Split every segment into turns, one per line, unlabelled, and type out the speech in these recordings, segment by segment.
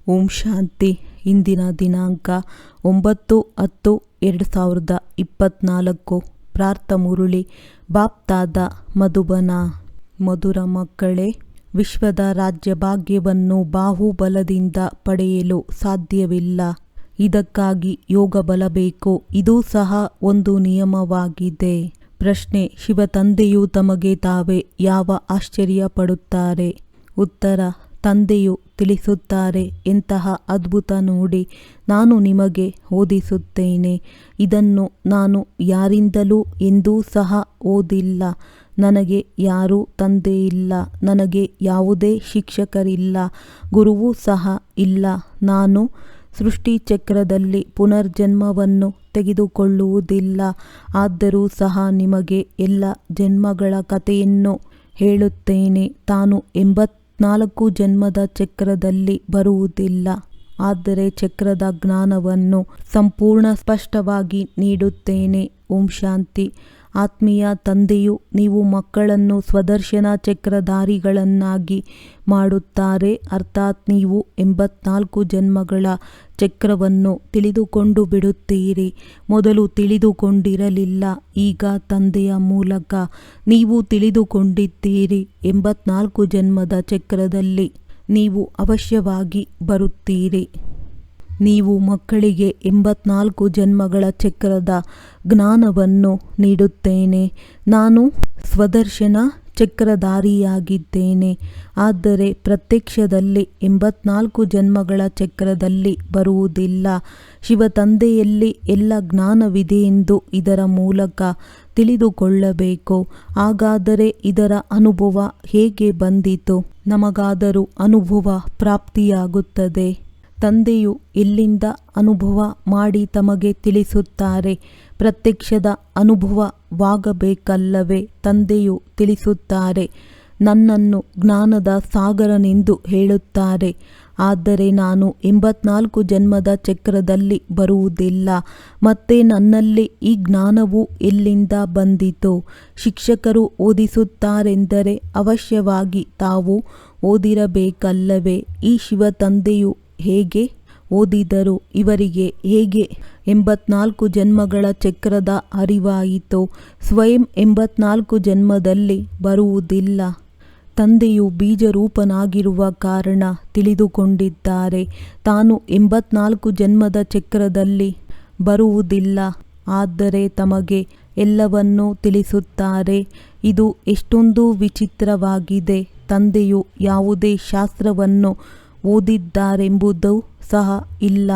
ಓಂ ಶಾಂತಿ. ಇಂದಿನ ದಿನಾಂಕ 9/10/2024. ಪ್ರಾರ್ಥ ಮುರುಳಿ ಬಾಪ್ತಾದ ಮಧುಬನ. ಮಧುರ ಮಕ್ಕಳೇ, ವಿಶ್ವದ ರಾಜ್ಯಭಾಗ್ಯವನ್ನು ಬಾಹುಬಲದಿಂದ ಪಡೆಯಲು ಸಾಧ್ಯವಿಲ್ಲ. ಇದಕ್ಕಾಗಿ ಯೋಗ ಬಲ ಬೇಕು. ಇದು ಸಹ ಒಂದು ನಿಯಮವಾಗಿದೆ. ಪ್ರಶ್ನೆ: ಶಿವ ತಂದೆಯು ತಮಗೆ ತಾವೇ ಯಾವ ಆಶ್ಚರ್ಯ ಪಡುತ್ತಾರೆ? ಉತ್ತರ: ತಂದೆಯು ತಿಳಿಸುತ್ತಾರೆ, ಎಂತಹ ಅದ್ಭುತ ನೋಡಿ, ನಾನು ನಿಮಗೆ ಓದಿಸುತ್ತೇನೆ. ಇದನ್ನು ನಾನು ಯಾರಿಂದಲೂ ಎಂದೂ ಸಹ ಓದಿಲ್ಲ. ನನಗೆ ಯಾರೂ ತಂದೆ ಇಲ್ಲ, ನನಗೆ ಯಾವುದೇ ಶಿಕ್ಷಕರಿಲ್ಲ, ಗುರುವೂ ಸಹ ಇಲ್ಲ. ನಾನು ಸೃಷ್ಟಿಚಕ್ರದಲ್ಲಿ ಪುನರ್ಜನ್ಮವನ್ನು ತೆಗೆದುಕೊಳ್ಳುವುದಿಲ್ಲ. ಆದರೂ ಸಹ ನಿಮಗೆ ಎಲ್ಲ ಜನ್ಮಗಳ ಕಥೆಯನ್ನು ಹೇಳುತ್ತೇನೆ. ತಾನು 84 ಜನ್ಮದ ಚಕ್ರದಲ್ಲಿ ಬರುವುದಿಲ್ಲ, ಆದರೆ ಚಕ್ರದ ಜ್ಞಾನವನ್ನು ಸಂಪೂರ್ಣ ಸ್ಪಷ್ಟವಾಗಿ ನೀಡುತ್ತೇನೆ. ಓಂ ಶಾಂತಿ. ಆತ್ಮೀಯ ತಂದೆಯು ನೀವು ಮಕ್ಕಳನ್ನು ಸ್ವದರ್ಶನ ಚಕ್ರಧಾರಿಗಳನ್ನಾಗಿ ಮಾಡುತ್ತಾರೆ. ಅರ್ಥಾತ್ ನೀವು 84 ಜನ್ಮಗಳ ಚಕ್ರವನ್ನು ತಿಳಿದುಕೊಂಡು ಬಿಡುತ್ತೀರಿ. ಮೊದಲು ತಿಳಿದುಕೊಂಡಿರಲಿಲ್ಲ, ಈಗ ತಂದೆಯ ಮೂಲಕ ನೀವು ತಿಳಿದುಕೊಂಡಿದ್ದೀರಿ. 84 ಜನ್ಮದ ಚಕ್ರದಲ್ಲಿ ನೀವು ಅವಶ್ಯವಾಗಿ ಬರುತ್ತೀರಿ. ನೀವು ಮಕ್ಕಳಿಗೆ 84 ಜನ್ಮಗಳ ಚಕ್ರದ ಜ್ಞಾನವನ್ನು ನೀಡುತ್ತೇನೆ. ನಾನು ಸ್ವದರ್ಶನ ಚಕ್ರಧಾರಿಯಾಗಿದ್ದೇನೆ, ಆದರೆ ಪ್ರತ್ಯಕ್ಷದಲ್ಲಿ 84 ಜನ್ಮಗಳ ಚಕ್ರದಲ್ಲಿ ಬರುವುದಿಲ್ಲ. ಶಿವ ತಂದೆಯಲ್ಲಿ ಎಲ್ಲ ಜ್ಞಾನವಿದೆಯೆಂದು ಇದರ ಮೂಲಕ ತಿಳಿದುಕೊಳ್ಳಬೇಕು. ಹಾಗಾದರೆ ಇದರ ಅನುಭವ ಹೇಗೆ ಬಂದಿತು? ನಮಗಾದರೂ ಅನುಭವ ಪ್ರಾಪ್ತಿಯಾಗುತ್ತದೆ. ತಂದೆಯು ಎಲ್ಲಿಂದ ಅನುಭವ ಮಾಡಿ ತಮಗೆ ತಿಳಿಸುತ್ತಾರೆ? ಪ್ರತ್ಯಕ್ಷದ ಅನುಭವವಾಗಬೇಕಲ್ಲವೇ? ತಂದೆಯು ತಿಳಿಸುತ್ತಾರೆ, ನನ್ನನ್ನು ಜ್ಞಾನದ ಸಾಗರನೆಂದು ಹೇಳುತ್ತಾರೆ. ಆದರೆ ನಾನು 84 ಜನ್ಮದ ಚಕ್ರದಲ್ಲಿ ಬರುವುದಿಲ್ಲ. ಮತ್ತೆ ನನ್ನಲ್ಲಿ ಈ ಜ್ಞಾನವು ಎಲ್ಲಿಂದ ಬಂದಿತು? ಶಿಕ್ಷಕರು ಓದಿಸುತ್ತಾರೆಂದರೆ ಅವಶ್ಯವಾಗಿ ತಾವು ಓದಿರಬೇಕಲ್ಲವೇ? ಈ ಶಿವ ತಂದೆಯು ಹೇಗೆ ಓದಿದರು? ಇವರಿಗೆ ಹೇಗೆ 84 ಜನ್ಮಗಳ ಚಕ್ರದ ಅರಿವಾಯಿತು? ಸ್ವಯಂ 84 ಜನ್ಮದಲ್ಲಿ ಬರುವುದಿಲ್ಲ. ತಂದೆಯು ಬೀಜರೂಪನಾಗಿರುವ ಕಾರಣ ತಿಳಿದುಕೊಂಡಿದ್ದಾರೆ. ತಾನು 84 ಜನ್ಮದ ಚಕ್ರದಲ್ಲಿ ಬರುವುದಿಲ್ಲ, ಆದರೆ ತಮಗೆ ಎಲ್ಲವನ್ನೂ ತಿಳಿಸುತ್ತಾರೆ. ಇದು ಎಷ್ಟೊಂದು ವಿಚಿತ್ರವಾಗಿದೆ. ತಂದೆಯು ಯಾವುದೇ ಶಾಸ್ತ್ರವನ್ನು ಓದಿದ್ದಾರೆಂಬುದು ಸಹ ಇಲ್ಲ.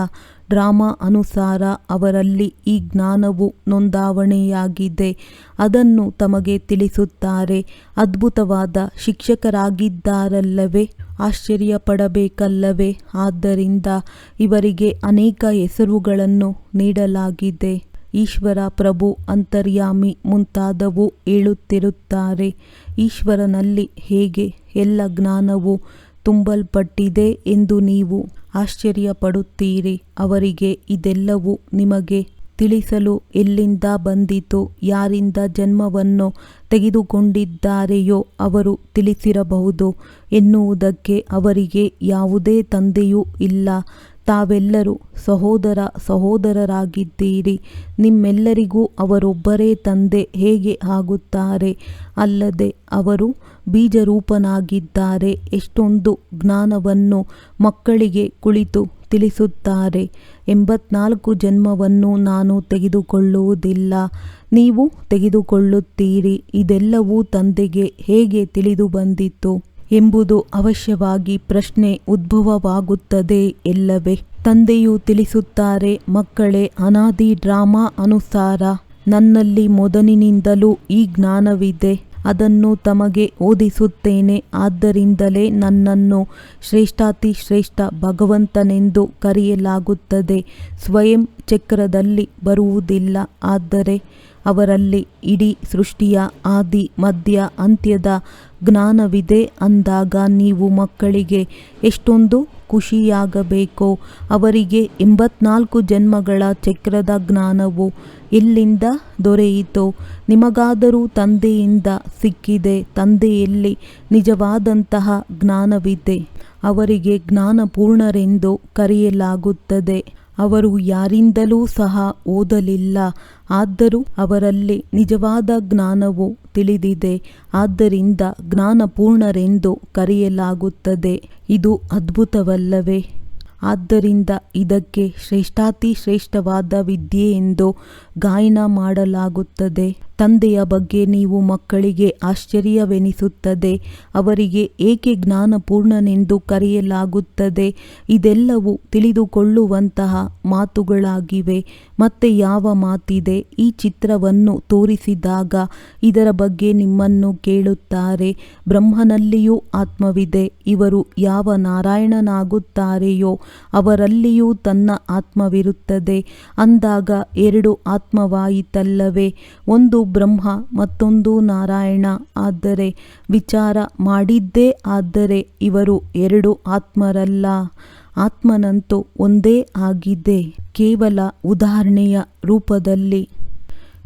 ಡ್ರಾಮಾ ಅನುಸಾರ ಅವರಲ್ಲಿ ಈ ಜ್ಞಾನವು ನೋಂದಾವಣೆಯಾಗಿದೆ. ಅದನ್ನು ತಮಗೆ ತಿಳಿಸುತ್ತಾರೆ. ಅದ್ಭುತವಾದ ಶಿಕ್ಷಕರಾಗಿದ್ದಾರಲ್ಲವೇ? ಆಶ್ಚರ್ಯಪಡಬೇಕಲ್ಲವೇ? ಆದ್ದರಿಂದ ಇವರಿಗೆ ಅನೇಕ ಹೆಸರುಗಳನ್ನು ನೀಡಲಾಗಿದೆ. ಈಶ್ವರ, ಪ್ರಭು, ಅಂತರ್ಯಾಮಿ ಮುಂತಾದವು ಹೇಳುತ್ತಿರುತ್ತಾರೆ. ಈಶ್ವರನಲ್ಲಿ ಹೇಗೆ ಎಲ್ಲ ಜ್ಞಾನವು ತುಂಬಲ್ಪಟ್ಟಿದೆ ಎಂದು ನೀವು ಆಶ್ಚರ್ಯಪಡುತ್ತೀರಿ. ಅವರಿಗೆ ಇದೆಲ್ಲವೂ ನಿಮಗೆ ತಿಳಿಸಲು ಎಲ್ಲಿಂದ ಬಂದಿತು? ಯಾರಿಂದ ಜನ್ಮವನ್ನು ತೆಗೆದುಕೊಂಡಿದ್ದಾರೆಯೋ ಅವರು ತಿಳಿಸಿರಬಹುದು ಎನ್ನುವುದಕ್ಕೆ ಅವರಿಗೆ ಯಾವುದೇ ತಂದೆಯೂ ಇಲ್ಲ. ತಾವೆಲ್ಲರೂ ಸಹೋದರರಾಗಿದ್ದೀರಿ. ನಿಮ್ಮೆಲ್ಲರಿಗೂ ಅವರೊಬ್ಬರೇ ತಂದೆ ಹೇಗೆ ಆಗುತ್ತಾರೆ? ಅಲ್ಲದೆ ಅವರು ಬೀಜರೂಪನಾಗಿದ್ದಾರೆ. ಎಷ್ಟೊಂದು ಜ್ಞಾನವನ್ನು ಮಕ್ಕಳಿಗೆ ಕುಳಿತು ತಿಳಿಸುತ್ತಾರೆ. 84 ಜನ್ಮವನ್ನು ನಾನು ತೆಗೆದುಕೊಳ್ಳುವುದಿಲ್ಲ, ನೀವು ತೆಗೆದುಕೊಳ್ಳುತ್ತೀರಿ. ಇದೆಲ್ಲವೂ ತಂದೆಗೆ ಹೇಗೆ ತಿಳಿದು ಬಂದಿತು ಎಂಬುದು ಅವಶ್ಯವಾಗಿ ಪ್ರಶ್ನೆ ಉದ್ಭವವಾಗುತ್ತದೆ ಎಲ್ಲವೇ? ತಂದೆಯು ತಿಳಿಸುತ್ತಾರೆ, ಮಕ್ಕಳೇ, ಅನಾದಿ ಡ್ರಾಮಾ ಅನುಸಾರ ನನ್ನಲ್ಲಿ ಮೊದಲಿನಿಂದಲೂ ಈ ಜ್ಞಾನವಿದೆ. ಅದನ್ನು ತಮಗೆ ಓದಿಸುತ್ತೇನೆ. ಆದ್ದರಿಂದಲೇ ನನ್ನನ್ನು ಶ್ರೇಷ್ಠಾತಿಶ್ರೇಷ್ಠ ಭಗವಂತನೆಂದು ಕರೆಯಲಾಗುತ್ತದೆ. ಸ್ವಯಂ ಚಕ್ರದಲ್ಲಿ ಬರುವುದಿಲ್ಲ, ಆದರೆ ಅವರಲ್ಲಿ ಇಡೀ ಸೃಷ್ಟಿಯ ಆದಿ ಮಧ್ಯ ಅಂತ್ಯದ ಜ್ಞಾನವಿದೆ. ಅಂದಾಗ ನೀವು ಮಕ್ಕಳಿಗೆ ಎಷ್ಟೊಂದು ಖುಷಿಯಾಗಬೇಕು. ಅವರಿಗೆ 84 ಜನ್ಮಗಳ ಚಕ್ರದ ಜ್ಞಾನವು ಎಲ್ಲಿಂದ ದೊರೆಯಿತು? ನಿಮಗಾದರೂ ತಂದೆಯಿಂದ ಸಿಕ್ಕಿದೆ. ತಂದೆಯಲ್ಲಿ ನಿಜವಾದಂತಹ ಜ್ಞಾನವಿದೆ. ಅವರಿಗೆ ಜ್ಞಾನಪೂರ್ಣರೆಂದು ಕರೆಯಲಾಗುತ್ತದೆ. ಅವರು ಯಾರಿಂದಲೂ ಸಹ ಓದಲಿಲ್ಲ, ಆದರೂ ಅವರಲ್ಲಿ ನಿಜವಾದ ಜ್ಞಾನವು ತಿಳಿದಿದೆ. ಆದ್ದರಿಂದ ಜ್ಞಾನಪೂರ್ಣರೆಂದು ಕರೆಯಲಾಗುತ್ತದೆ. ಇದು ಅದ್ಭುತವಲ್ಲವೇ? ಆದ್ದರಿಂದ ಇದಕ್ಕೆ ಶ್ರೇಷ್ಠಾತಿ ಶ್ರೇಷ್ಠವಾದ ವಿದ್ಯೆ ಎಂದು ಗಾಯನ ಮಾಡಲಾಗುತ್ತದೆ. ತಂದೆಯ ಬಗ್ಗೆ ನೀವು ಮಕ್ಕಳಿಗೆ ಆಶ್ಚರ್ಯವೆನಿಸುತ್ತದೆ. ಅವರಿಗೆ ಏಕೆ ಜ್ಞಾನಪೂರ್ಣನೆಂದು ಕರೆಯಲಾಗುತ್ತದೆ? ಇದೆಲ್ಲವೂ ತಿಳಿದುಕೊಳ್ಳುವಂತಹ ಮಾತುಗಳಾಗಿವೆ. ಮತ್ತೆ ಯಾವ ಮಾತಿದೆ? ಈ ಚಿತ್ರವನ್ನು ತೋರಿಸಿದಾಗ ಇದರ ಬಗ್ಗೆ ನಿಮ್ಮನ್ನು ಕೇಳುತ್ತಾರೆ. ಬ್ರಹ್ಮನಲ್ಲಿಯೂ ಆತ್ಮವಿದೆ. ಇವರು ಯಾವ ನಾರಾಯಣನಾಗುತ್ತಾರೆಯೋ ಅವರಲ್ಲಿಯೂ ತನ್ನ ಆತ್ಮವಿರುತ್ತದೆ. ಅಂದಾಗ ಎರಡು ಆತ್ಮವಾಯಿತಲ್ಲವೇ? ಒಂದು ಬ್ರಹ್ಮ ಮತ್ತೊಂದು ನಾರಾಯಣ. ಆದರೆ ವಿಚಾರ ಮಾಡಿದ್ದೇ ಆದರೆ ಇವರು ಎರಡು ಆತ್ಮರಲ್ಲ. ಆತ್ಮನಂತೂ ಒಂದೇ ಆಗಿದೆ. ಕೇವಲ ಉದಾಹರಣೆಯ ರೂಪದಲ್ಲಿ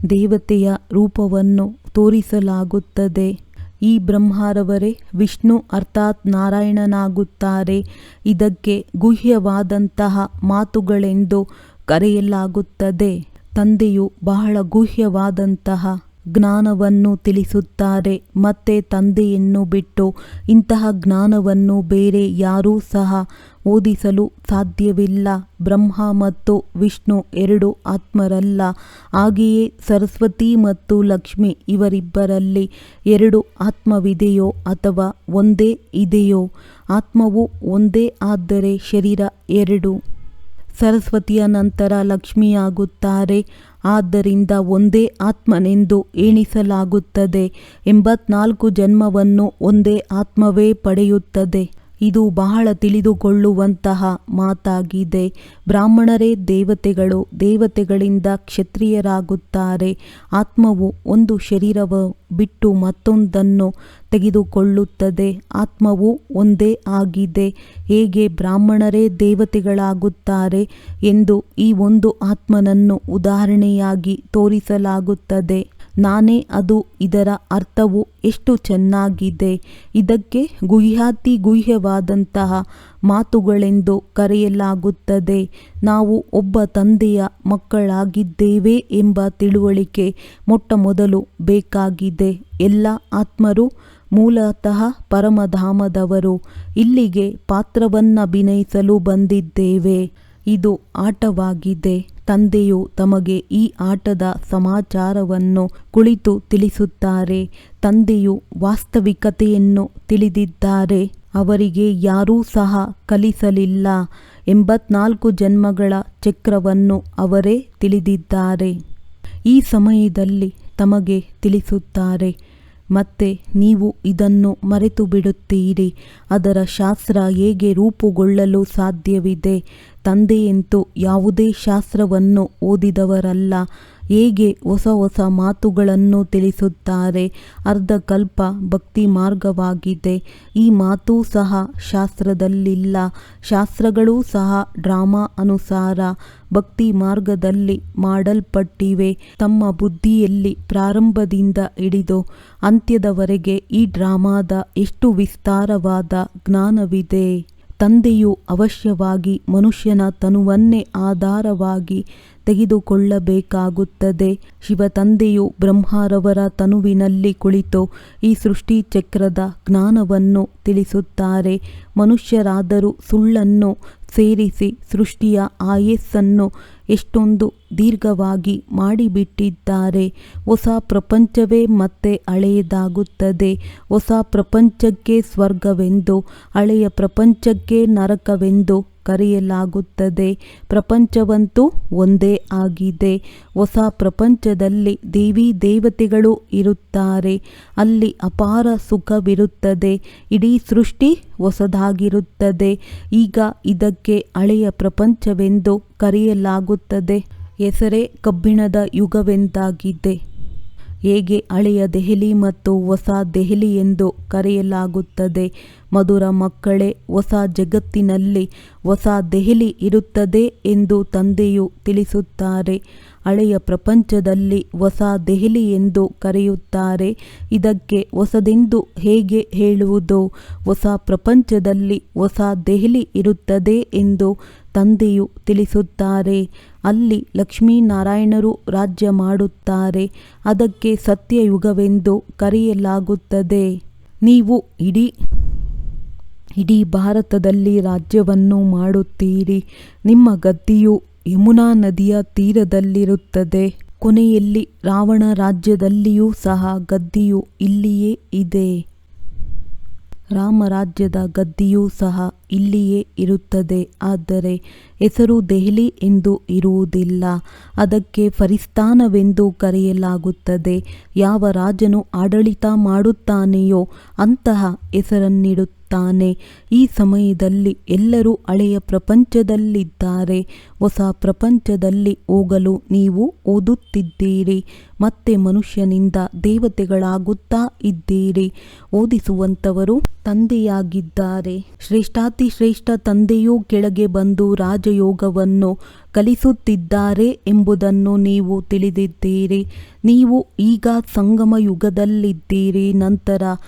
ದೇವತೆಯ ರೂಪವನ್ನು ತೋರಿಸಲಾಗುತ್ತದೆ. ಈ ಬ್ರಹ್ಮರವರೇ ವಿಷ್ಣು ಅರ್ಥಾತ್ ನಾರಾಯಣನಾಗುತ್ತಾರೆ. ಇದಕ್ಕೆ ಗುಹ್ಯವಾದಂತಹ ಮಾತುಗಳೆಂದು ಕರೆಯಲಾಗುತ್ತದೆ. ತಂದೆಯು ಬಹಳ ಗುಹ್ಯವಾದಂತಹ ಜ್ಞಾನವನ್ನು ತಿಳಿಸುತ್ತಾರೆ. ಮತ್ತೆ ತಂದೆಯನ್ನು ಬಿಟ್ಟು ಇಂತಹ ಜ್ಞಾನವನ್ನು ಬೇರೆ ಯಾರೂ ಸಹ ಓದಿಸಲು ಸಾಧ್ಯವಿಲ್ಲ. ಬ್ರಹ್ಮ ಮತ್ತು ವಿಷ್ಣು ಎರಡು ಆತ್ಮರಲ್ಲ. ಹಾಗೆಯೇ ಸರಸ್ವತಿ ಮತ್ತು ಲಕ್ಷ್ಮಿ ಇವರಿಬ್ಬರಲ್ಲಿ ಎರಡು ಆತ್ಮವಿದೆಯೋ ಅಥವಾ ಒಂದೇ ಇದೆಯೋ? ಆತ್ಮವು ಒಂದೇ ಆದರೆ ಶರೀರ ಎರಡು. ಸರಸ್ವತಿಯ ನಂತರ ಲಕ್ಷ್ಮಿಯಾಗುತ್ತಾರೆ. ಆದ್ದರಿಂದ ಒಂದೇ ಆತ್ಮನೆಂದು ಎಣಿಸಲಾಗುತ್ತದೆ. 84 ಜನ್ಮವನ್ನು ಒಂದೇ ಆತ್ಮವೇ ಪಡೆಯುತ್ತದೆ. ಇದು ಬಹಳ ತಿಳಿದುಕೊಳ್ಳುವಂತಹ ಮಾತಾಗಿದೆ. ಬ್ರಾಹ್ಮಣರೇ ದೇವತೆಗಳು, ದೇವತೆಗಳಿಂದ ಕ್ಷತ್ರಿಯರಾಗುತ್ತಾರೆ. ಆತ್ಮವು ಒಂದು ಶರೀರವ ಬಿಟ್ಟು ಮತ್ತೊಂದನ್ನು ತೆಗೆದುಕೊಳ್ಳುತ್ತದೆ. ಆತ್ಮವು ಒಂದೇ ಆಗಿದೆ. ಹೇಗೆ ಬ್ರಾಹ್ಮಣರೇ ದೇವತೆಗಳಾಗುತ್ತಾರೆ ಎಂದು ಈ ಒಂದು ಆತ್ಮನನ್ನು ಉದಾಹರಣೆಯಾಗಿ ತೋರಿಸಲಾಗುತ್ತದೆ. ನಾನೇ ಅದು. ಇದರ ಅರ್ಥವು ಎಷ್ಟು ಚೆನ್ನಾಗಿದೆ. ಇದಕ್ಕೆ ಗುಹ್ಯಾತಿ ಗುಹ್ಯವಾದಂತಹ ಮಾತುಗಳೆಂದು ಕರೆಯಲಾಗುತ್ತದೆ. ನಾವು ಒಬ್ಬ ತಂದೆಯ ಮಕ್ಕಳಾಗಿದ್ದೇವೆ ಎಂಬ ತಿಳುವಳಿಕೆ ಮೊಟ್ಟಮೊದಲು ಬೇಕಾಗಿದೆ. ಎಲ್ಲ ಆತ್ಮರು ಮೂಲತಃ ಪರಮಧಾಮದವರು. ಇಲ್ಲಿಗೆ ಪಾತ್ರವನ್ನಭಿನಯಿಸಲು ಬಂದಿದ್ದೇವೆ. ಇದು ಆಟವಾಗಿದೆ. ತಂದೆಯು ತಮಗೆ ಈ ಆಟದ ಸಮಾಚಾರವನ್ನು ಕುಳಿತು ತಿಳಿಸುತ್ತಾರೆ. ತಂದೆಯು ವಾಸ್ತವಿಕತೆಯನ್ನು ತಿಳಿದಿದ್ದಾರೆ. ಅವರಿಗೆ ಯಾರೂ ಸಹ ಕಲಿಸಲಿಲ್ಲ. 84 ಜನ್ಮಗಳ ಚಕ್ರವನ್ನು ಅವರೇ ತಿಳಿದಿದ್ದಾರೆ. ಈ ಸಮಯದಲ್ಲಿ ತಮಗೆ ತಿಳಿಸುತ್ತಾರೆ. ಮತ್ತೆ ನೀವು ಇದನ್ನು ಮರೆತು ಬಿಡುತ್ತೀರಿ. ಅದರ ಶಾಸ್ತ್ರ ಹೇಗೆ ರೂಪುಗೊಳ್ಳಲು ಸಾಧ್ಯವಿದೆ? ತಂದೆಯಂತೂ ಯಾವುದೇ ಶಾಸ್ತ್ರವನ್ನು ಓದಿದವರಲ್ಲ. ಹೇಗೆ ಹೊಸ ಹೊಸ ಮಾತುಗಳನ್ನು ತಿಳಿಸುತ್ತಾರೆ. ಅರ್ಧಕಲ್ಪ ಭಕ್ತಿ ಮಾರ್ಗವಾಗಿದೆ. ಈ ಮಾತೂ ಸಹ ಶಾಸ್ತ್ರದಲ್ಲಿಲ್ಲ. ಶಾಸ್ತ್ರಗಳೂ ಸಹ ಡ್ರಾಮಾ ಅನುಸಾರ ಭಕ್ತಿ ಮಾರ್ಗದಲ್ಲಿ ಮಾಡಲ್ಪಟ್ಟಿವೆ. ತಮ್ಮ ಬುದ್ಧಿಯಲ್ಲಿ ಪ್ರಾರಂಭದಿಂದ ಹಿಡಿದು ಅಂತ್ಯದವರೆಗೆ ಈ ಡ್ರಾಮಾದ ಎಷ್ಟು ವಿಸ್ತಾರವಾದ ಜ್ಞಾನವಿದೆ. ತಂದೆಯು ಅವಶ್ಯವಾಗಿ ಮನುಷ್ಯನ ತನುವನ್ನೇ ಆಧಾರವಾಗಿ ತೆಗೆದುಕೊಳ್ಳಬೇಕಾಗುತ್ತದೆ. ಶಿವತಂದೆಯು ಬ್ರಹ್ಮರವರ ತನುವಿನಲ್ಲಿ ಕುಳಿತು ಈ ಸೃಷ್ಟಿ ಚಕ್ರದ ಜ್ಞಾನವನ್ನು ತಿಳಿಸುತ್ತಾರೆ. ಮನುಷ್ಯರಾದರೂ ಸುಳ್ಳನ್ನು ಸೇರಿಸಿ ಸೃಷ್ಟಿಯ ಆಯಸ್ಸನ್ನು ಎಷ್ಟೊಂದು ದೀರ್ಘವಾಗಿ ಮಾಡಿಬಿಟ್ಟಿದ್ದಾರೆ. ಹೊಸ ಪ್ರಪಂಚವೇ ಮತ್ತೆ ಹಳೆಯದಾಗುತ್ತದೆ. ಹೊಸ ಪ್ರಪಂಚಕ್ಕೆ ಸ್ವರ್ಗವೆಂದು, ಹಳೆಯ ಪ್ರಪಂಚಕ್ಕೆ ನರಕವೆಂದು ಕರೆಯಲಾಗುತ್ತದೆ. ಪ್ರಪಂಚವಂತೂ ಒಂದೇ ಆಗಿದೆ. ಹೊಸ ಪ್ರಪಂಚದಲ್ಲಿ ದೇವಿ ದೇವತೆಗಳು ಇರುತ್ತಾರೆ. ಅಲ್ಲಿ ಅಪಾರ ಸುಖವಿರುತ್ತದೆ. ಇಡೀ ಸೃಷ್ಟಿ ಹೊಸದಾಗಿರುತ್ತದೆ. ಈಗ ಇದಕ್ಕೆ ಹಳೆಯ ಪ್ರಪಂಚವೆಂದು ಕರೆಯಲಾಗುತ್ತದೆ. ಹೆಸರೇ ಕಬ್ಬಿಣದ ಯುಗವೆಂದಾಗಿದೆ. ಹೇಗೆ ಹಳೆಯ ದೆಹಲಿ ಮತ್ತು ಹೊಸ ದೆಹಲಿ ಎಂದು ಕರೆಯಲಾಗುತ್ತದೆ. ಮಧುರ ಮಕ್ಕಳೇ, ಹೊಸ ಜಗತ್ತಿನಲ್ಲಿ ಹೊಸ ದೆಹಲಿ ಇರುತ್ತದೆ ಎಂದು ತಂದೆಯು ತಿಳಿಸುತ್ತಾರೆ. ಹಳೆಯ ಪ್ರಪಂಚದಲ್ಲಿ ಹೊಸ ದೆಹಲಿ ಎಂದು ಕರೆಯುತ್ತಾರೆ. ಇದಕ್ಕೆ ಹೊಸದೆಂದು ಹೇಗೆ ಹೇಳುವುದು? ಹೊಸ ಪ್ರಪಂಚದಲ್ಲಿ ಹೊಸ ದೆಹಲಿ ಇರುತ್ತದೆ ಎಂದು ತಂದೆಯು ತಿಳಿಸುತ್ತಾರೆ. ಅಲ್ಲಿ ಲಕ್ಷ್ಮೀನಾರಾಯಣರು ರಾಜ್ಯ ಮಾಡುತ್ತಾರೆ. ಅದಕ್ಕೆ ಸತ್ಯಯುಗವೆಂದು ಕರೆಯಲಾಗುತ್ತದೆ. ನೀವು ಇಡೀ ಭಾರತದಲ್ಲಿ ರಾಜ್ಯವನ್ನು ಮಾಡುತ್ತೀರಿ. ನಿಮ್ಮ ಗದ್ದಿಯು ಯಮುನಾ ನದಿಯ ತೀರದಲ್ಲಿರುತ್ತದೆ. ಕೊನೆಯಲ್ಲಿ ರಾವಣ ರಾಜ್ಯದಲ್ಲಿಯೂ ಸಹ ಗದ್ದಿಯು ಇಲ್ಲಿಯೇ ಇದೆ. ರಾಮರಾಜ್ಯದ ಗದ್ದಿಯೂ ಸಹ ಇಲ್ಲಿಯೇ ಇರುತ್ತದೆ. ಆದರೆ ಹೆಸರು ದೆಹಲಿ ಎಂದು ಇರುವುದಿಲ್ಲ. ಅದಕ್ಕೆ ಫರಿಸ್ತಾನವೆಂದು ಕರೆಯಲಾಗುತ್ತದೆ. ಯಾವ ರಾಜನು ಆಡಳಿತ ಮಾಡುತ್ತಾನೆಯೋ ಅಂತಹ ಹೆಸರನ್ನಿಡುತ್ತಾನೆ. ಈ ಸಮಯದಲ್ಲಿ ಎಲ್ಲರೂ ಹಳೆಯ ಪ್ರಪಂಚದಲ್ಲಿದ್ದಾರೆ. ಹೊಸ ಪ್ರಪಂಚದಲ್ಲಿ ಹೋಗಲು ನೀವು ಓದುತ್ತಿದ್ದೀರಿ. ಮತ್ತೆ ಮನುಷ್ಯನಿಂದ ದೇವತೆಗಳಾಗುತ್ತಾ ಇದ್ದೀರಿ. ಓದಿಸುವಂತವರು ತಂದೆಯಾಗಿದ್ದಾರೆ. ಶ್ರೇಷ್ಠಾತಿಶ್ರೇಷ್ಠ ತಂದೆಯೂ ಕೆಳಗೆ ಬಂದು ರಾಜಯೋಗವನ್ನು ಕಲಿಸುತ್ತಿದ್ದಾರೆ ಎಂಬುದನ್ನು ನೀವು ತಿಳಿದಿದ್ದೀರಿ. ನೀವು ಈಗ ಸಂಗಮ ಯುಗದಲ್ಲಿದ್ದೀರಿ. ನಂತರ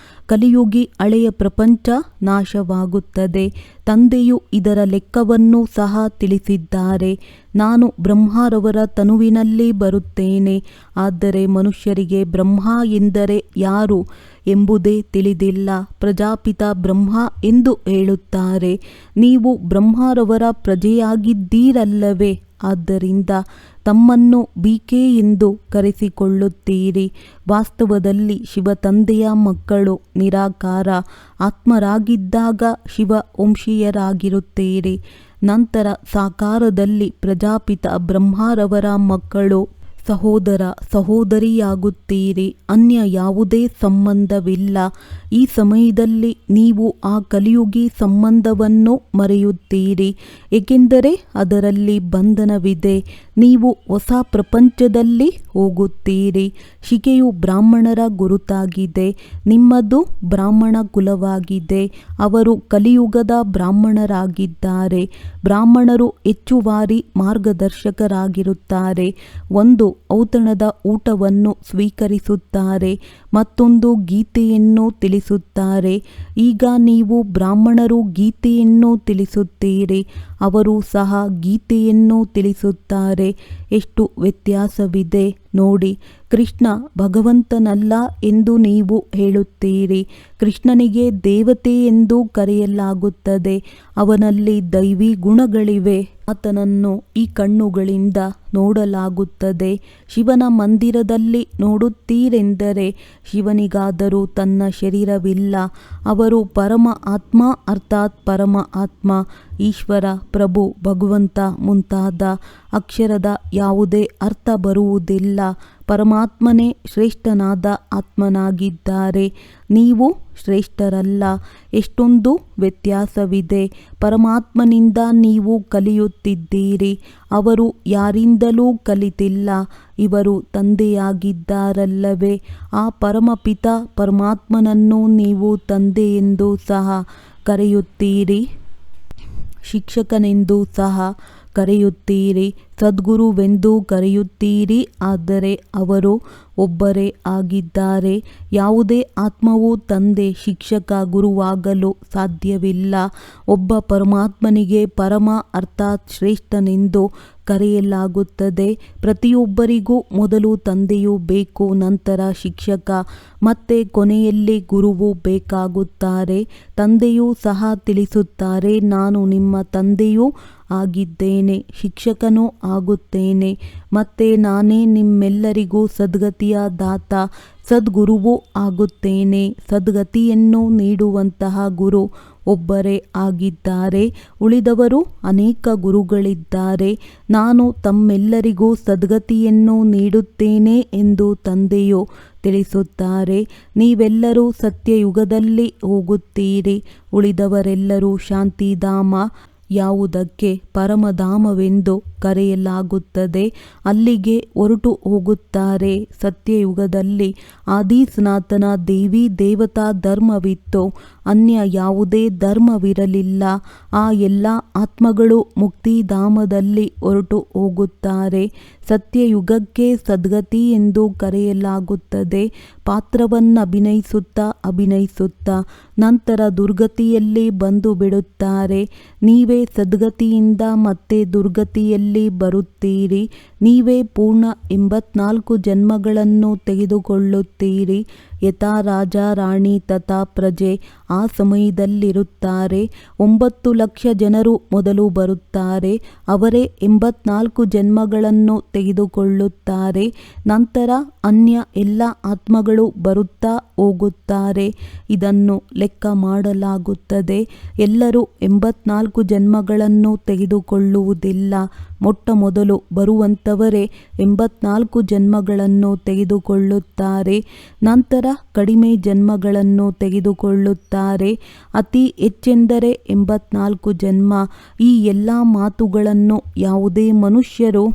ಕಲಿಯುಗಿ ಹಳೆಯ ಪ್ರಪಂಚ ನಾಶವಾಗುತ್ತದೆ. ತಂದೆಯು ಇದರ ಲೆಕ್ಕವನ್ನು ಸಹ ತಿಳಿಸಿದ್ದಾರೆ. ನಾನು ಬ್ರಹ್ಮರವರ ತನುವಿನಲ್ಲಿ ಬರುತ್ತೇನೆ. ಆದರೆ ಮನುಷ್ಯರಿಗೆ ಬ್ರಹ್ಮ ಎಂದರೆ ಯಾರು ಎಂಬುದೇ ತಿಳಿದಿಲ್ಲ. ಪ್ರಜಾಪಿತ ಬ್ರಹ್ಮ ಎಂದು ಹೇಳುತ್ತಾರೆ. ನೀವು ಬ್ರಹ್ಮರವರ ಪ್ರಜೆಯಾಗಿದ್ದೀರಲ್ಲವೇ? ಆದ್ದರಿಂದ ತಮ್ಮನ್ನು ಬಿಕೆ ಎಂದು ಕರೆಸಿಕೊಳ್ಳುತ್ತೀರಿ. ವಾಸ್ತವದಲ್ಲಿ ಶಿವ ತಂದೆಯ ಮಕ್ಕಳು. ನಿರಾಕಾರ ಆತ್ಮರಾಗಿದ್ದಾಗ ಶಿವ ವಂಶೀಯರಾಗಿರುತ್ತೀರಿ. ನಂತರ ಸಾಕಾರದಲ್ಲಿ ಪ್ರಜಾಪಿತ ಬ್ರಹ್ಮರವರ ಮಕ್ಕಳು. ಸಹೋದರ ಸಹೋದರಿಯಾಗುತ್ತೀರಿ. ಅನ್ಯ ಯಾವುದೇ ಸಂಬಂಧವಿಲ್ಲ. ಈ ಸಮಯದಲ್ಲಿ ನೀವು ಆ ಕಲಿಯುಗಿ ಸಂಬಂಧವನ್ನು ಮರೆಯುತ್ತೀರಿ, ಏಕೆಂದರೆ ಅದರಲ್ಲಿ ಬಂಧನವಿದೆ. ನೀವು ಹೊಸ ಪ್ರಪಂಚದಲ್ಲಿ ಹೋಗುತ್ತೀರಿ. ಶಿಕೆಯು ಬ್ರಾಹ್ಮಣರ ಗುರುತಾಗಿದೆ. ನಿಮ್ಮದು ಬ್ರಾಹ್ಮಣ ಕುಲವಾಗಿದೆ. ಅವರು ಕಲಿಯುಗದ ಬ್ರಾಹ್ಮಣರಾಗಿದ್ದಾರೆ. ಬ್ರಾಹ್ಮಣರು ಹೆಚ್ಚುವಾರಿ ಮಾರ್ಗದರ್ಶಕರಾಗಿರುತ್ತಾರೆ. ಒಂದು ಔತಣದ ಊಟವನ್ನು ಸ್ವೀಕರಿಸುತ್ತಾರೆ, ಮತ್ತೊಂದು ಗೀತೆಯನ್ನು ತಿಳಿಸುತ್ತಾರೆ. ಈಗ ನೀವು ಬ್ರಾಹ್ಮಣರು ಗೀತೆಯನ್ನು ತಿಳಿಸುತ್ತೀರಿ. ಅವರು ಸಹ ಗೀತೆಯನ್ನು ತಿಳಿಸುತ್ತಾರೆ. ಎಷ್ಟು ವ್ಯತ್ಯಾಸವಿದೆ ನೋಡಿ. ಕೃಷ್ಣ ಭಗವಂತನಲ್ಲ ಎಂದು ನೀವು ಹೇಳುತ್ತೀರಿ. ಕೃಷ್ಣನಿಗೆ ದೇವತೆ ಎಂದು ಕರೆಯಲಾಗುತ್ತದೆ. ಅವನಲ್ಲಿ ದೈವಿ ಗುಣಗಳಿವೆ. ಆತನನ್ನು ಈ ಕಣ್ಣುಗಳಿಂದ ನೋಡಲಾಗುತ್ತದೆ. ಶಿವನ ಮಂದಿರದಲ್ಲಿ ನೋಡುತ್ತೀರೆಂದರೆ ಶಿವನಿಗಾದರೂ ತನ್ನ ಶರೀರವಿಲ್ಲ. ಅವರು ಪರಮ ಆತ್ಮ ಅರ್ಥಾತ್ ಪರಮ ಆತ್ಮ, ಈಶ್ವರ, ಪ್ರಭು, ಭಗವಂತ ಮುಂತಾದ ಅಕ್ಷರದ ಯಾವುದೇ ಅರ್ಥ ಬರುವುದಿಲ್ಲ. ಪರಮಾತ್ಮನೇ ಶ್ರೇಷ್ಠನಾದ ಆತ್ಮನಾಗಿದ್ದಾರೆ. ನೀವು ಶ್ರೇಷ್ಠರಲ್ಲ. ಎಷ್ಟೊಂದು ವ್ಯತ್ಯಾಸವಿದೆ. ಪರಮಾತ್ಮನಿಂದ ನೀವು ಕಲಿಯುತ್ತಿದ್ದೀರಿ. ಅವರು ಯಾರಿಂದಲೂ ಕಲಿತಿಲ್ಲ. ಇವರು ತಂದೆಯಾಗಿದ್ದಾರಲ್ಲವೇ? ಆ ಪರಮಪಿತ ಪರಮಾತ್ಮನನ್ನು ನೀವು ತಂದೆ ಎಂದು ಸಹ ಕರೆಯುತ್ತೀರಿ. ಶಿಕ್ಷಕನೆಂದು ಸಹ ಕರೆಯುತ್ತೀರಿ. ಸದ್ಗುರುವೆಂದು ಕರೆಯುತ್ತೀರಿ. ಆದರೆ ಅವರು ಒಬ್ಬರೇ ಆಗಿದ್ದಾರೆ. ಯಾವುದೇ ಆತ್ಮವು ತಂದೆ, ಶಿಕ್ಷಕ, ಗುರುವಾಗಲು ಸಾಧ್ಯವಿಲ್ಲ. ಒಬ್ಬ ಪರಮಾತ್ಮನಿಗೆ ಪರಮ ಅರ್ಥಾತ್ ಶ್ರೇಷ್ಠನೆಂದು ಕರೆಯಲಾಗುತ್ತದೆ. ಪ್ರತಿಯೊಬ್ಬರಿಗೂ ಮೊದಲು ತಂದೆಯು ಬೇಕು, ನಂತರ ಶಿಕ್ಷಕ, ಮತ್ತೆ ಕೊನೆಯಲ್ಲಿ ಗುರುವು ಬೇಕಾಗುತ್ತಾರೆ. ತಂದೆಯೂ ಸಹ ತಿಳಿಸುತ್ತಾರೆ, ನಾನು ನಿಮ್ಮ ತಂದೆಯೂ ಆಗಿದ್ದೇನೆ, ಶಿಕ್ಷಕನೂ ಆಗುತ್ತೇನೆ, ಮತ್ತೆ ನಾನೇ ನಿಮ್ಮೆಲ್ಲರಿಗೂ ಸದ್ಗತಿಯ ದಾತ, ಸದ್ಗುರುವೂ ಆಗುತ್ತೇನೆ. ಸದ್ಗತಿಯನ್ನು ನೀಡುವಂತಹ ಗುರು ಒಬ್ಬರೇ ಆಗಿದ್ದಾರೆ. ಉಳಿದವರು ಅನೇಕ ಗುರುಗಳಿದ್ದಾರೆ. ನಾನು ತಮ್ಮೆಲ್ಲರಿಗೂ ಸದ್ಗತಿಯನ್ನು ನೀಡುತ್ತೇನೆ ಎಂದು ತಂದೆಯು ತಿಳಿಸುತ್ತಾರೆ. ನೀವೆಲ್ಲರೂ ಸತ್ಯಯುಗದಲ್ಲಿ ಹೋಗುತ್ತೀರಿ. ಉಳಿದವರೆಲ್ಲರೂ ಶಾಂತಿಧಾಮ, ಯಾವುದಕ್ಕೆ ಪರಮಧಾಮವೆಂದು ಕರೆಯಲಾಗುತ್ತದೆ, ಅಲ್ಲಿಗೆ ಹೊರಟು ಹೋಗುತ್ತಾರೆ. ಸತ್ಯಯುಗದಲ್ಲಿ ಆದಿ ಸನಾತನ ದೇವಿ ದೇವತಾ ಧರ್ಮವಿತ್ತು. ಅನ್ಯ ಯಾವುದೇ ಧರ್ಮವಿರಲಿಲ್ಲ. ಆ ಎಲ್ಲ ಆತ್ಮಗಳು ಮುಕ್ತಿಧಾಮದಲ್ಲಿ ಹೊರಟು ಹೋಗುತ್ತಾರೆ. ಸತ್ಯಯುಗಕ್ಕೆ ಸದ್ಗತಿ ಎಂದು ಕರೆಯಲಾಗುತ್ತದೆ. ಪಾತ್ರವನ್ನಭಿನಯಿಸುತ್ತಾ ನಂತರ ದುರ್ಗತಿಯಲ್ಲಿ ಬಂದು ಬಿಡುತ್ತಾರೆ. ನೀವೇ ಸದ್ಗತಿಯಿಂದ ಮತ್ತೆ ದುರ್ಗತಿಯಲ್ಲಿ ಬರುತ್ತೀರಿ. ನೀವೇ ಪೂರ್ಣ 84 ಜನ್ಮಗಳನ್ನು ತೆಗೆದುಕೊಳ್ಳುತ್ತೀರಿ. ಯಥಾ ರಾಜ ರಾಣಿ ತಥಾ ಪ್ರಜೆ ಆ ಸಮಯದಲ್ಲಿರುತ್ತಾರೆ. 9 ಲಕ್ಷ ಜನರು ಮೊದಲು ಬರುತ್ತಾರೆ. ಅವರೇ 84 ಜನ್ಮಗಳನ್ನು ತೆಗೆದುಕೊಳ್ಳುತ್ತಾರೆ. ನಂತರ ಅನ್ಯ ಎಲ್ಲ ಆತ್ಮಗಳು ಬರುತ್ತಾ ಹೋಗುತ್ತಾರೆ. ಇದನ್ನು ಲೆಕ್ಕ ಮಾಡಲಾಗುತ್ತದೆ. ಎಲ್ಲರೂ 84 ಜನ್ಮಗಳನ್ನು ತೆಗೆದುಕೊಳ್ಳುವುದಿಲ್ಲ. ಮೊಟ್ಟ ಮೊದಲು ಬರುವಂಥವರೇ 84 ಜನ್ಮಗಳನ್ನು ತೆಗೆದುಕೊಳ್ಳುತ್ತಾರೆ. ನಂತರ ಕಡಿಮೆ ಜನ್ಮಗಳನ್ನು ತೆಗೆದುಕೊಳ್ಳುತ್ತಾರೆ. ಅತಿ ಹೆಚ್ಚೆಂದರೆ 84 ಜನ್ಮ. ಈ ಎಲ್ಲ ಮಾತುಗಳನ್ನು ಯಾವುದೇ ಮನುಷ್ಯರು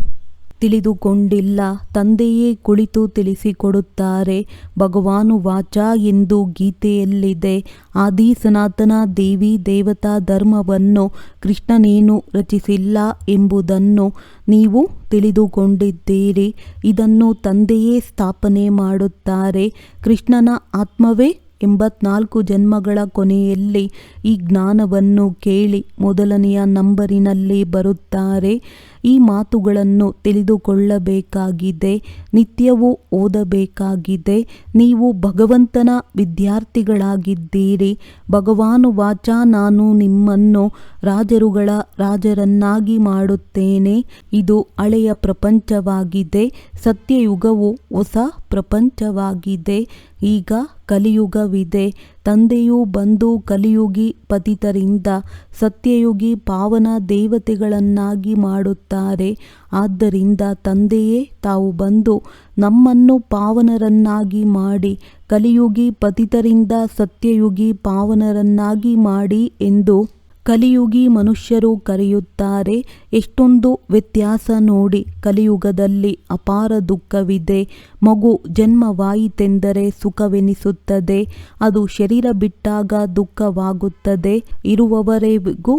ತಿಳಿದುಕೊಂಡಿಲ್ಲ. ತಂದೆಯೇ ಕುಳಿತು ತಿಳಿಸಿಕೊಡುತ್ತಾರೆ. ಭಗವಾನು ವಾಚ ಎಂದು ಗೀತೆಯಲ್ಲಿದೆ. ಆದಿ ಸನಾತನ ದೇವಿ ದೇವತಾ ಧರ್ಮವನ್ನು ಕೃಷ್ಣನೇನು ರಚಿಸಿಲ್ಲ ಎಂಬುದನ್ನು ನೀವು ತಿಳಿದುಕೊಂಡಿದ್ದೀರಿ. ಇದನ್ನು ತಂದೆಯೇ ಸ್ಥಾಪನೆ ಮಾಡುತ್ತಾರೆ. ಕೃಷ್ಣನ ಆತ್ಮವೇ 84 ಜನ್ಮಗಳ ಕೊನೆಯಲ್ಲಿ ಈ ಜ್ಞಾನವನ್ನು ಕೇಳಿ ಮೊದಲನೆಯ ನಂಬರಿನಲ್ಲಿ ಬರುತ್ತಾರೆ. ಈ ಮಾತುಗಳನ್ನು ತಿಳಿದುಕೊಳ್ಳಬೇಕಾಗಿದೆ. ನಿತ್ಯವೂ ಓದಬೇಕಾಗಿದೆ. ನೀವು ಭಗವಂತನ ವಿದ್ಯಾರ್ಥಿಗಳಾಗಿದ್ದೀರಿ. ಭಗವಾನು ವಾಚ ನಾನು ನಿಮ್ಮನ್ನು ರಾಜರುಗಳ ರಾಜರನ್ನಾಗಿ ಮಾಡುತ್ತೇನೆ. ಇದು ಹಳೆಯ ಪ್ರಪಂಚವಾಗಿದೆ. ಸತ್ಯಯುಗವು ಹೊಸ ಪ್ರಪಂಚವಾಗಿದೆ. ಈಗ ಕಲಿಯುಗವಿದೆ. ತಂದೆಯು ಬಂದು ಕಲಿಯುಗಿ ಪತಿತರಿಂದ ಸತ್ಯಯುಗಿ ಪಾವನ ದೇವತೆಗಳನ್ನಾಗಿ ಮಾಡುತ್ತಾರೆ. ಆದ್ದರಿಂದ ತಂದೆಯೇ ತಾವು ಬಂದು ನಮ್ಮನ್ನು ಪಾವನರನ್ನಾಗಿ ಮಾಡಿ ಕಲಿಯುಗಿ ಪತಿತರಿಂದ ಸತ್ಯಯುಗಿ ಪಾವನರನ್ನಾಗಿ ಮಾಡಿ ಎಂದು ಕಲಿಯುಗಿ ಮನುಷ್ಯರು ಕರೆಯುತ್ತಾರೆ. ಎಷ್ಟೊಂದು ವ್ಯತ್ಯಾಸ ನೋಡಿ. ಕಲಿಯುಗದಲ್ಲಿ ಅಪಾರ ದುಃಖವಿದೆ. ಮಗು ಜನ್ಮವಾಯಿತೆಂದರೆ ಸುಖವೆನಿಸುತ್ತದೆ. ಅದು ಶರೀರ ಬಿಟ್ಟಾಗ ದುಃಖವಾಗುತ್ತದೆ. ಇರುವವರೆಗೂ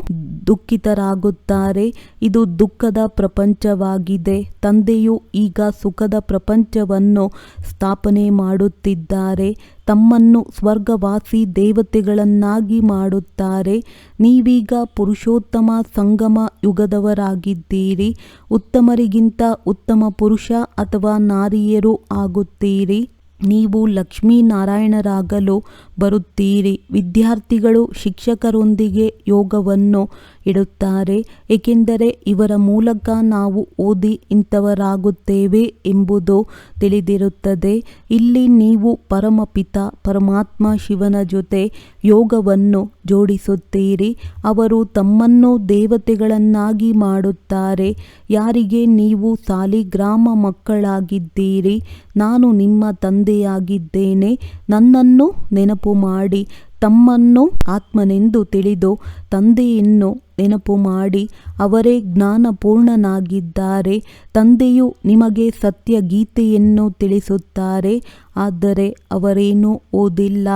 ದುಃಖಿತರಾಗುತ್ತಾರೆ. ಇದು ದುಃಖದ ಪ್ರಪಂಚವಾಗಿದೆ. ತಂದೆಯು ಈಗ ಸುಖದ ಪ್ರಪಂಚವನ್ನು ಸ್ಥಾಪನೆ ಮಾಡುತ್ತಿದ್ದಾರೆ. ತಮ್ಮನ್ನು ಸ್ವರ್ಗವಾಸಿ ದೇವತೆಗಳನ್ನಾಗಿ ಮಾಡುತ್ತಾರೆ. ನೀವೀಗ ಪುರುಷೋತ್ತಮ ಸಂಗಮ ಯುಗದವರಾಗಿದ್ದೀರಿ. ಉತ್ತಮರಿಗಿಂತ ಉತ್ತಮ ಪುರುಷ ಅಥವಾ ನಾರಿಯರು ಆಗುತ್ತೀರಿ. ನೀವು ಲಕ್ಷ್ಮೀನಾರಾಯಣರಾಗಲು ಬರುತ್ತೀರಿ. ವಿದ್ಯಾರ್ಥಿಗಳು ಶಿಕ್ಷಕರೊಂದಿಗೆ ಯೋಗವನ್ನು ಇಡುತ್ತಾರೆ. ಏಕೆಂದರೆ ಇವರ ಮೂಲಕ ನಾವು ಓದಿ ಇಂಥವರಾಗುತ್ತೇವೆ ಎಂಬುದು ತಿಳಿದಿರುತ್ತದೆ. ಇಲ್ಲಿ ನೀವು ಪರಮಪಿತ ಪರಮಾತ್ಮ ಶಿವನ ಜೊತೆ ಯೋಗವನ್ನು ಜೋಡಿಸುತ್ತೀರಿ. ಅವರು ತಮ್ಮನ್ನು ದೇವತೆಗಳನ್ನಾಗಿ ಮಾಡುತ್ತಾರೆ. ಯಾರಿಗೆ ನೀವು ಸಾಲಿಗ್ರಾಮ ಮಕ್ಕಳಾಗಿದ್ದೀರಿ. ನಾನು ನಿಮ್ಮ ತಂದೆಯಾಗಿದ್ದೇನೆ. ನನ್ನನ್ನು ನೆನಪು ಮಾಡಿ ತಮ್ಮನ್ನು ಆತ್ಮನೆಂದು ತಿಳಿದು ತಂದೆಯನ್ನು ನೆನಪು ಮಾಡಿ. ಅವರೇ ಜ್ಞಾನಪೂರ್ಣನಾಗಿದ್ದಾರೆ. ತಂದೆಯು ನಿಮಗೆ ಸತ್ಯ ಗೀತೆಯನ್ನು ತಿಳಿಸುತ್ತಾರೆ. ಆದರೆ ಅವರೇನೂ ಓದಿಲ್ಲ.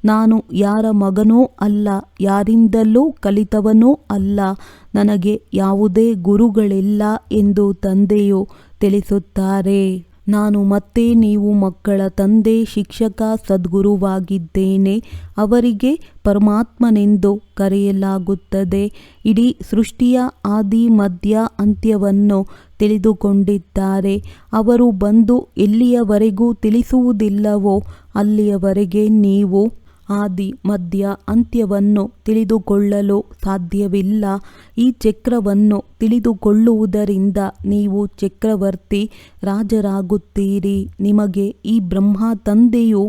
ನಾನು ಯಾರ ಮಗನೂ ಅಲ್ಲ, ಯಾರಿಂದಲೂ ಕಲಿತವನೂ ಅಲ್ಲ. ನನಗೆ ಯಾವುದೇ ಗುರುಗಳಿಲ್ಲ ಎಂದು ತಂದೆಯು ತಿಳಿಸುತ್ತಾರೆ. ನಾನು ಮತ್ತೆ ನೀವು ಮಕ್ಕಳ ತಂದೆ ಶಿಕ್ಷಕ ಸದ್ಗುರುವಾಗಿದ್ದೇನೆ. ಅವರಿಗೆ ಪರಮಾತ್ಮನೆಂದು ಕರೆಯಲಾಗುತ್ತದೆ. ಇಡೀ ಸೃಷ್ಟಿಯ ಆದಿ ಮಧ್ಯ ಅಂತ್ಯವನ್ನು ತಿಳಿದುಕೊಂಡಿದ್ದಾರೆ. ಅವರು ಬಂದು ಎಲ್ಲಿಯವರೆಗೂ ತಿಳಿಸುವುದಿಲ್ಲವೋ ಅಲ್ಲಿಯವರೆಗೆ ನೀವು ಆದಿ ಮಧ್ಯ ಅಂತ್ಯವನ್ನು ತಿಳಿದುಕೊಳ್ಳಲು ಸಾಧ್ಯವಿಲ್ಲ. ಈ ಚಕ್ರವನ್ನು ತಿಳಿದುಕೊಳ್ಳುವುದರಿಂದ ನೀವು ಚಕ್ರವರ್ತಿ ರಾಜರಾಗುತ್ತೀರಿ. ನಿಮಗೆ ಈ ಬ್ರಹ್ಮ ತಂದೆಯು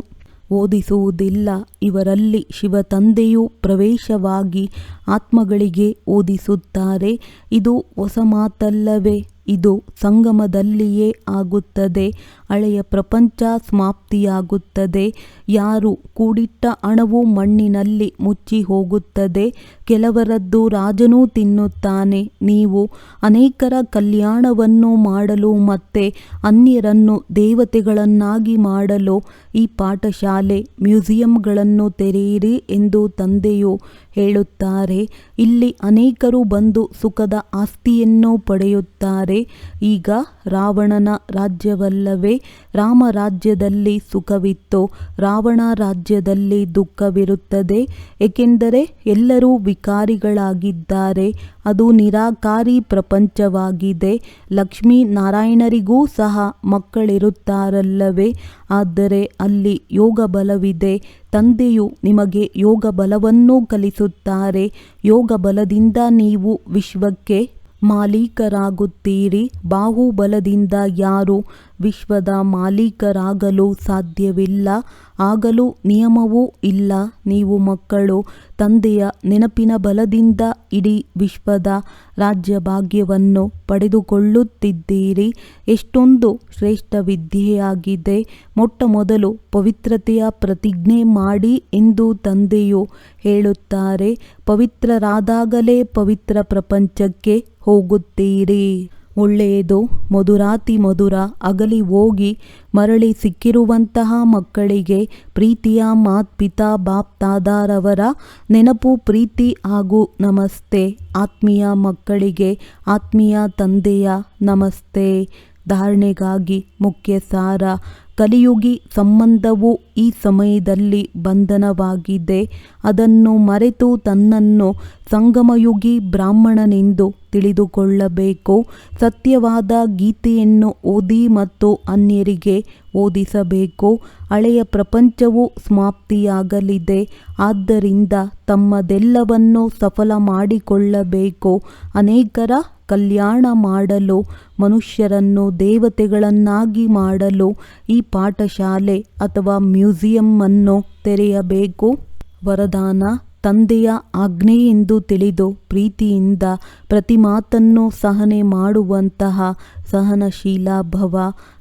ಓದಿಸುವುದಿಲ್ಲ. ಇವರಲ್ಲಿ ಶಿವ ತಂದೆಯು ಪ್ರವೇಶವಾಗಿ ಆತ್ಮಗಳಿಗೆ ಓದಿಸುತ್ತಾರೆ. ಇದು ಹೊಸ ಮಾತಲ್ಲವೇ? ಇದು ಸಂಗಮದಲ್ಲಿಯೇ ಆಗುತ್ತದೆ. ಹಳೆಯ ಪ್ರಪಂಚ ಸಮಾಪ್ತಿಯಾಗುತ್ತದೆ. ಯಾರು ಕೂಡಿಟ್ಟ ಹಣವು ಮಣ್ಣಿನಲ್ಲಿ ಮುಚ್ಚಿ ಹೋಗುತ್ತದೆ. ಕೆಲವರದ್ದು ರಾಜನೂ ತಿನ್ನುತ್ತಾನೆ. ನೀವು ಅನೇಕರ ಕಲ್ಯಾಣವನ್ನು ಮಾಡಲು ಮತ್ತೆ ಅನ್ಯರನ್ನು ದೇವತೆಗಳನ್ನಾಗಿ ಮಾಡಲು ಈ ಪಾಠಶಾಲೆ ಮ್ಯೂಸಿಯಂಗಳನ್ನು ತೆರೆಯಿರಿ ಎಂದು ತಂದೆಯು ಹೇಳುತ್ತಾರೆ. ಇಲ್ಲಿ ಅನೇಕರು ಬಂದು ಸುಖದ ಆಸ್ತಿಯನ್ನು ಪಡೆಯುತ್ತಾರೆ. ಈಗ ರಾವಣನ ರಾಜ್ಯವಲ್ಲವೇ? ರಾಮ ರಾಜ್ಯದಲ್ಲಿ ಸುಖವಿತ್ತು, ರಾವಣ ರಾಜ್ಯದಲ್ಲಿ ದುಃಖವಿರುತ್ತದೆ. ಏಕೆಂದರೆ ಎಲ್ಲರೂ ವಿಕಾರಿಗಳಾಗಿದ್ದಾರೆ. ಅದು ನಿರಾಕಾರಿ ಪ್ರಪಂಚವಾಗಿದೆ. ಲಕ್ಷ್ಮೀ ನಾರಾಯಣರಿಗೂ ಸಹ ಮಕ್ಕಳಿರುತ್ತಾರಲ್ಲವೇ? ಆದರೆ ಅಲ್ಲಿ ಯೋಗ ಬಲವಿದೆ. ತಂದೆಯು ನಿಮಗೆ ಯೋಗ ಬಲವನ್ನು ಕಲಿಸುತ್ತಾರೆ. ಯೋಗ ಬಲದಿಂದ ನೀವು ವಿಶ್ವಕ್ಕೆ ಮಾಲೀಕರಾಗುತ್ತೀರಿ. ಬಾಹುಬಲದಿಂದ ಯಾರು ವಿಶ್ವದ ಮಾಲೀಕರಾಗಲು ಸಾಧ್ಯವಿಲ್ಲ. ಆಗಲು ನಿಯಮವೂ ಇಲ್ಲ. ನೀವು ಮಕ್ಕಳು ತಂದೆಯ ನೆನಪಿನ ಬಲದಿಂದ ಇಡೀ ವಿಶ್ವದ ರಾಜ್ಯಭಾಗ್ಯವನ್ನು ಪಡೆದುಕೊಳ್ಳುತ್ತಿದ್ದೀರಿ. ಎಷ್ಟೊಂದು ಶ್ರೇಷ್ಠ ವಿದ್ಯೆಯಾಗಿದೆ. ಮೊಟ್ಟ ಮೊದಲು ಪವಿತ್ರತೆಯ ಪ್ರತಿಜ್ಞೆ ಮಾಡಿ ಎಂದು ತಂದೆಯು ಹೇಳುತ್ತಾರೆ. ಪವಿತ್ರರಾದಾಗಲೇ ಪವಿತ್ರ ಪ್ರಪಂಚಕ್ಕೆ ಹೋಗುತ್ತೀರಿ. ಒಳ್ಳೆಯದು. ಮಧುರಾತಿ ಮಧುರ ಅಗಲಿ ಹೋಗಿ ಮರಳಿ ಸಿಕ್ಕಿರುವಂತಹ ಮಕ್ಕಳಿಗೆ ಪ್ರೀತಿಯ ಪಿತಾ ಬಾಪ್ ತಾದಾರವರ ನೆನಪು, ಪ್ರೀತಿ ಹಾಗೂ ನಮಸ್ತೆ. ಆತ್ಮೀಯ ಮಕ್ಕಳಿಗೆ ಆತ್ಮೀಯ ತಂದೆಯ ನಮಸ್ತೆ. ಧಾರಣೆಗಾಗಿ ಮುಖ್ಯ ಸಾರ: ಕಲಿಯುಗಿ ಸಂಬಂಧವು ಈ ಸಮಯದಲ್ಲಿ ಬಂಧನವಾಗಿದೆ. ಅದನ್ನು ಮರೆತು ತನ್ನನ್ನು ಸಂಗಮಯುಗಿ ಬ್ರಾಹ್ಮಣನೆಂದು ತಿಳಿದುಕೊಳ್ಳಬೇಕು. ಸತ್ಯವಾದ ಗೀತೆಯನ್ನು ಓದಿ ಮತ್ತು ಅನ್ಯರಿಗೆ ಓದಿಸಬೇಕು. ಹಳೆಯ ಪ್ರಪಂಚವು ಸಮಾಪ್ತಿಯಾಗಲಿದೆ. ಆದ್ದರಿಂದ ತಮ್ಮದೆಲ್ಲವನ್ನು ಸಫಲ ಮಾಡಿಕೊಳ್ಳಬೇಕು. ಅನೇಕರ ಕಲ್ಯಾಣ ಮಾಡಲು, ಮನುಷ್ಯರನ್ನು ದೇವತೆಗಳನ್ನಾಗಿ ಮಾಡಲು ಈ ಪಾಠಶಾಲೆ ಅಥವಾ ಮ್ಯೂಸಿಯಂ ಅನ್ನು ತೆರೆಯಬೇಕು. ವರದಾನ: ತಂದೆಯ ಆಜ್ಞೆ ಎಂದು ತಿಳಿದು ಪ್ರೀತಿಯಿಂದ ಪ್ರತಿ ಮಾತನ್ನು ಸಹನೆ ಮಾಡುವಂತಹ ಸಹನಶೀಲ ಭವ.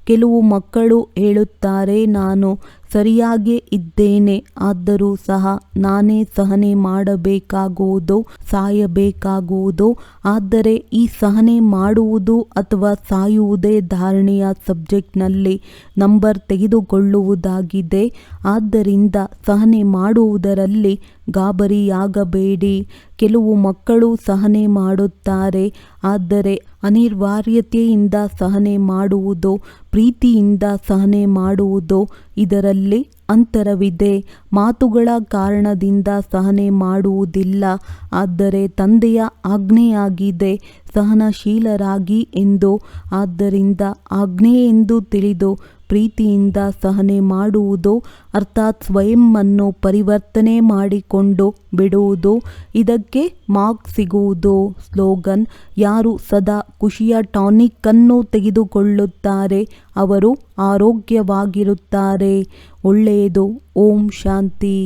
ಕೆಲವು ಮಕ್ಕಳು ಹೇಳುತ್ತಾರೆ, ನಾನು ಸರಿಯಾಗೇ ಇದ್ದೇನೆ, ಆದರೂ ಸಹ ನಾನೇ ಸಹನೆ ಮಾಡಬೇಕಾಗುವುದು, ಸಾಯಬೇಕಾಗುವುದು. ಆದರೆ ಈ ಸಹನೆ ಮಾಡುವುದು ಅಥವಾ ಸಾಯುವುದೇ ಧಾರಣೆಯ ಸಬ್ಜೆಕ್ಟ್ನಲ್ಲಿ ನಂಬರ್ ತೆಗೆದುಕೊಳ್ಳುವುದಾಗಿದೆ. ಆದ್ದರಿಂದ ಸಹನೆ ಮಾಡುವುದರಲ್ಲಿ ಗಾಬರಿಯಾಗಬೇಡಿ. ಕೆಲವು ಮಕ್ಕಳು ಸಹನೆ ಮಾಡುತ್ತಾರೆ, ಆದರೆ ಅನಿವಾರ್ಯತೆಯಿಂದ ಸಹನೆ ಮಾಡುವುದು, ಪ್ರೀತಿಯಿಂದ ಸಹನೆ ಮಾಡುವುದು, ಇದರಲ್ಲಿ ಅಂತರವಿದೆ. ಮಾತುಗಳ ಕಾರಣದಿಂದ ಸಹನೆ ಮಾಡುವುದಿಲ್ಲ. ಆದರೆ ತಂದೆಯ ಆಜ್ಞೆಯಾಗಿದೆ ಸಹನಶೀಲರಾಗಿ ಎಂದು. ಆದ್ದರಿಂದ ಆಜ್ಞೆ ಎಂದು ತಿಳಿದು ಪ್ರೀತಿಯಿಂದ ಸಹನೆ ಮಾಡುವುದು ಅರ್ಥಾತ್ ಸ್ವಯಂ ಅನ್ನು ಪರಿವರ್ತನೆ ಮಾಡಿಕೊಂಡು ಬಿಡುವುದು. ಇದಕ್ಕೆ ಮಾರ್ಕ್ ಸಿಗುವುದು. ಸ್ಲೋಗನ್: ಯಾರು ಸದಾ ಖುಷಿಯ ಟಾನಿಕ್ ಅನ್ನು ತೆಗೆದುಕೊಳ್ಳುತ್ತಾರೆ ಅವರು ಆರೋಗ್ಯವಾಗಿರುತ್ತಾರೆ. ಒಳ್ಳೆಯದು. ಓಂ ಶಾಂತಿ.